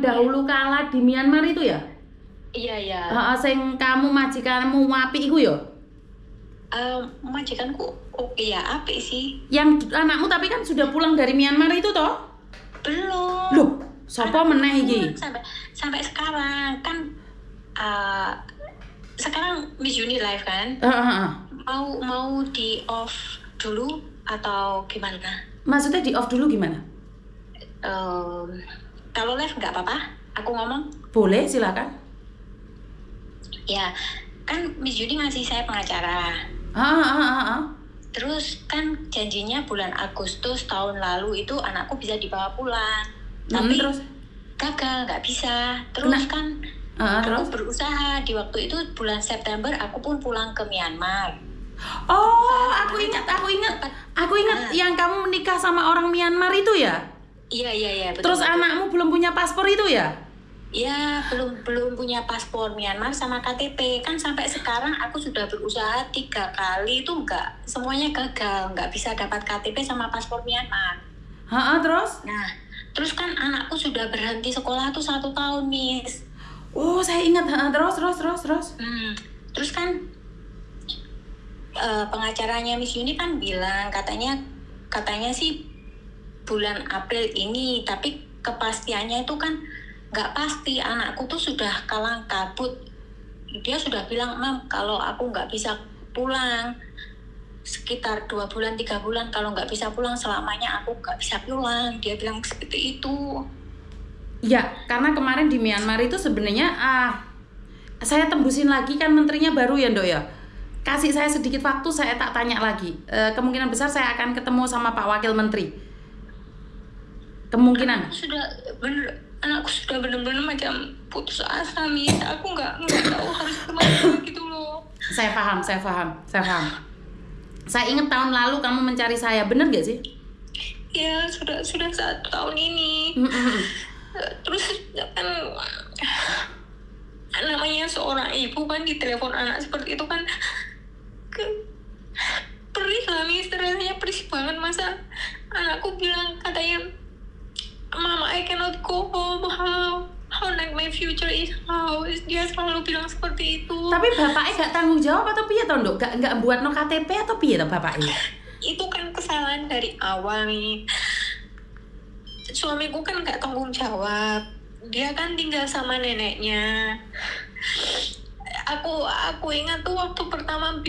Dahulu kala di Myanmar itu ya? Iya ya. Sing kamu majikanmu apik iku ya? Majikanku oke ya, apik sih. Yang anakmu tapi kan sudah pulang dari Myanmar itu toh? Belum. Loh, sapa meneh iki? Sampai sekarang kan sekarang Miss Uni live kan? Mau di off dulu atau gimana? Maksudnya di off dulu gimana? Kalau live nggak apa-apa, aku ngomong? Boleh, silakan. Ya, kan Miss Uni ngasih saya pengacara. Terus kan janjinya bulan Agustus tahun lalu itu anakku bisa dibawa pulang. Tapi terus gagal, nggak bisa. Terus kan aku berusaha di waktu itu bulan September aku pun pulang ke Myanmar. Aku ingat yang kamu menikah sama orang Myanmar itu ya? Iya, betul. Terus anakmu belum punya paspor itu ya? Ya, belum punya paspor Myanmar sama KTP. Kan sampai sekarang aku sudah berusaha 3 kali itu semuanya gagal, nggak bisa dapat KTP sama paspor Myanmar. Terus? Nah, terus kan anakku sudah berhenti sekolah tuh 1 tahun, Miss. Oh, saya ingat. Terus. Terus kan pengacaranya Miss Uni kan bilang katanya sih bulan April ini, tapi kepastiannya itu kan nggak pasti. Anakku tuh sudah kalang kabut. Dia sudah bilang, "Mam, kalau aku nggak bisa pulang sekitar 2 bulan 3 bulan, kalau nggak bisa pulang selamanya aku nggak bisa pulang." Dia bilang seperti itu. Ya, karena kemarin di Myanmar itu sebenarnya saya tembusin lagi kan menterinya baru ya, Ndok ya. Kasih saya sedikit waktu, saya tak tanya lagi. Kemungkinan besar saya akan ketemu sama Pak Wakil Menteri. Kemungkinan. Anakku sudah benar-benar macam putus asa, Miss. Aku nggak tahu harus kemana gitu loh. Saya paham. Saya ingat tahun lalu kamu mencari saya, benar gak sih? Ya, sudah 1 tahun ini. Terus kan namanya seorang ibu kan ditelepon anak seperti itu kan perih lah, Miss. Rasanya perih banget. Masa anakku bilang katanya, "Mama, I cannot go home. How like my future is how." Dia selalu bilang seperti itu. Tapi bapaknya gak tanggung jawab atau piye toh, Nduk? Gak buat no KTP atau piye toh bapaknya? Itu kan kesalahan dari awal nih. Suamiku kan gak tanggung jawab. Dia kan tinggal sama neneknya. Aku ingat tuh waktu pertama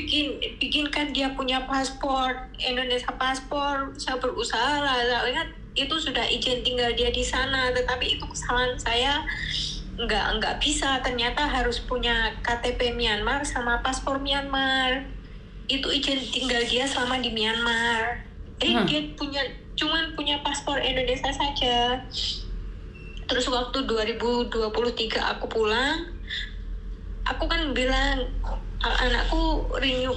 bikinkan dia punya paspor Indonesia paspor, saya berusaha lah. Saya ingat itu sudah izin tinggal dia di sana, tetapi itu kesalahan saya, nggak bisa. Ternyata harus punya KTP Myanmar sama paspor Myanmar. Itu izin tinggal dia selama di Myanmar. Dia cuman punya paspor Indonesia saja. Terus waktu 2023 aku pulang, aku kan bilang anakku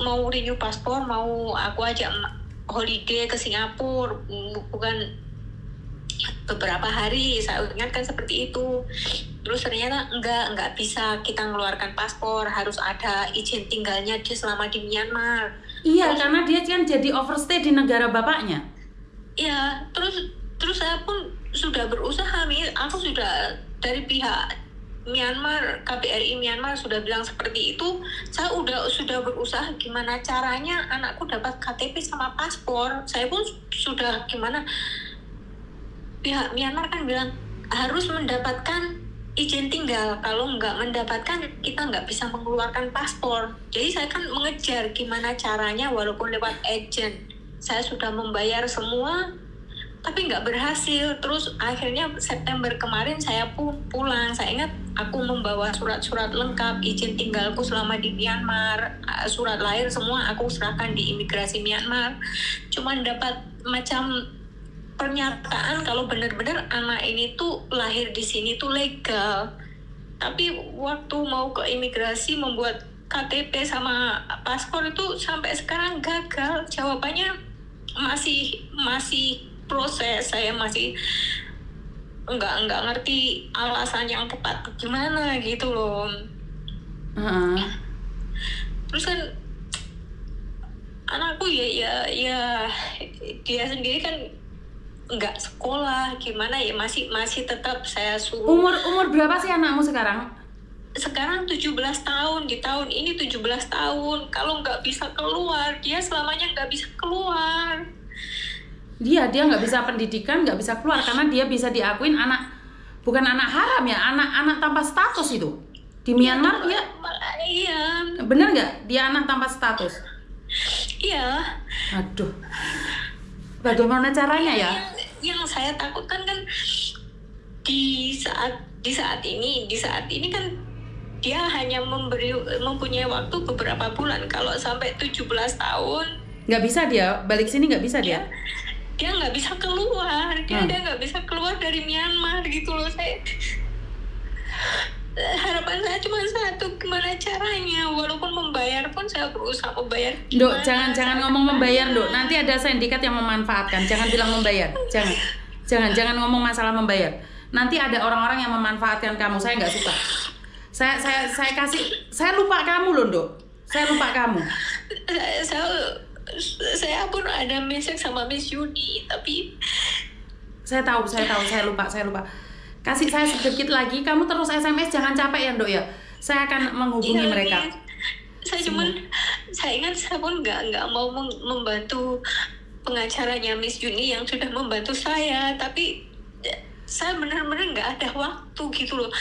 mau renew paspor, mau aku ajak holiday ke Singapura, bukan beberapa hari. Saya ingatkan seperti itu. Terus ternyata enggak bisa kita mengeluarkan paspor, harus ada izin tinggalnya dia selama di Myanmar. Iya, karena dia kan jadi overstay di negara bapaknya. Iya, terus saya pun sudah berusaha, Mir. Aku sudah dari pihak Myanmar, KBRI Myanmar sudah bilang seperti itu. Saya sudah berusaha gimana caranya anakku dapat KTP sama paspor. Saya pun sudah gimana. Pihak Myanmar kan bilang harus mendapatkan izin tinggal. Kalau nggak mendapatkan, kita nggak bisa mengeluarkan paspor. Jadi saya kan mengejar gimana caranya, walaupun lewat agent. Saya sudah membayar semua, tapi nggak berhasil. Terus akhirnya September kemarin saya pun pulang. Saya ingat aku membawa surat-surat lengkap, izin tinggalku selama di Myanmar, surat lahir semua aku serahkan di imigrasi Myanmar. Cuman dapat macam pernyataan kalau benar-benar anak ini tuh lahir di sini tuh legal. Tapi waktu mau ke imigrasi membuat KTP sama paspor itu sampai sekarang gagal. Jawabannya masih proses. Saya masih nggak ngerti alasan yang tepat gimana gitu loh. Terus kan anakku ya dia sendiri kan nggak sekolah, gimana ya, masih tetap saya suruh. Umur berapa sih anakmu sekarang? Sekarang 17 tahun, di tahun ini 17 tahun. Kalau nggak bisa keluar, dia selamanya nggak bisa keluar. Dia nggak bisa pendidikan, nggak bisa keluar karena dia bisa diakuin bukan anak haram ya, anak tanpa status itu. Di Myanmar dia. Iya. Bener nggak? Dia anak tanpa status. Iya. Aduh. Bagaimana caranya ya? Yang saya takutkan kan di saat ini kan dia hanya mempunyai waktu beberapa bulan. Kalau sampai 17 tahun nggak bisa dia balik sini, nggak bisa dia nggak bisa keluar. Dia nggak bisa keluar dari Myanmar gitu loh. Harapan saya cuma satu, gimana caranya? Walaupun membayar pun saya berusaha membayar. Dok, jangan ngomong membayar, Dok. Nanti ada sindikat yang memanfaatkan. Jangan bilang membayar. Jangan ngomong masalah membayar. Nanti ada orang-orang yang memanfaatkan kamu. Saya nggak suka. Saya lupa kamu loh, Dok. Saya lupa kamu. Saya pun ada message sama Miss Yuni, tapi saya tahu, saya lupa. Kasih saya sedikit lagi, kamu terus SMS, jangan capek ya, Dok ya. Saya akan menghubungi mereka. Saya ingat saya pun nggak mau membantu pengacaranya Miss Yuni yang sudah membantu saya, tapi saya benar-benar nggak ada waktu gitu loh.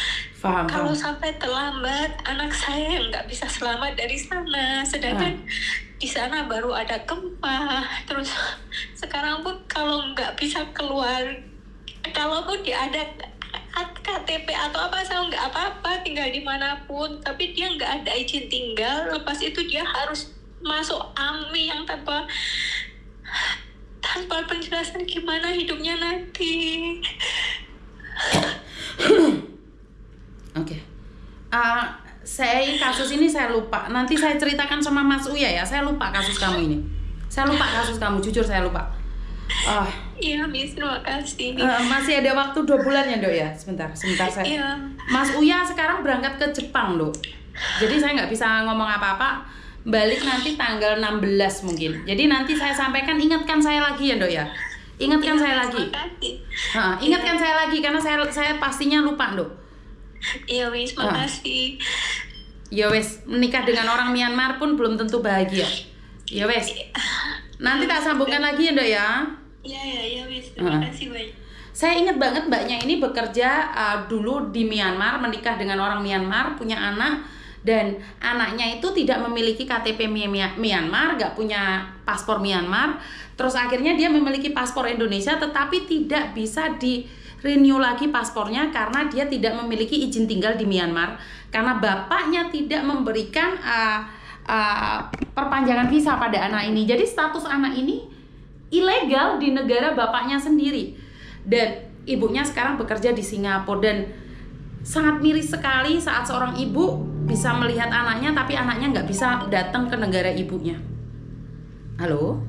Kalau sampai terlambat, anak saya nggak bisa selamat dari sana, sedangkan di sana baru ada gempa. Terus sekarang pun kalau nggak bisa keluar, kalaupun dia ada KTP atau apa, saya nggak apa-apa, tinggal dimanapun, tapi dia nggak ada izin tinggal. Lepas itu dia harus masuk AMI yang tanpa penjelasan gimana hidupnya nanti. Oke. Kasus ini saya lupa. Nanti saya ceritakan sama Mas Uya ya. Saya lupa kasus kamu ini. Saya lupa kasus kamu, jujur saya lupa. Iya, Miss, terima kasih. Masih ada waktu 2 bulan ya, Dok ya. Sebentar saya. Iya. Mas Uya sekarang berangkat ke Jepang, Dok. Jadi saya nggak bisa ngomong apa-apa. Balik nanti tanggal 16 mungkin. Jadi nanti saya sampaikan, ingatkan saya lagi ya, Dok ya. Ingatkan saya lagi. Ingatkan saya lagi karena saya pastinya lupa, Dok. Iya, Miss, makasih. Ya wes, menikah dengan orang Myanmar pun belum tentu bahagia. Ya wes. Nanti tak sambungkan lagi ya, Dok ya. Iya, Miss. Terima kasih banyak. Saya ingat banget mbaknya ini bekerja dulu di Myanmar, menikah dengan orang Myanmar, punya anak, dan anaknya itu tidak memiliki KTP Myanmar, gak punya paspor Myanmar. Terus akhirnya dia memiliki paspor Indonesia, tetapi tidak bisa di-renew lagi paspornya karena dia tidak memiliki izin tinggal di Myanmar, karena bapaknya tidak memberikan perpanjangan visa pada anak ini. Jadi status anak ini ilegal di negara bapaknya sendiri. Dan ibunya sekarang bekerja di Singapura. Dan sangat miris sekali saat seorang ibu bisa melihat anaknya, tapi anaknya nggak bisa datang ke negara ibunya. Halo?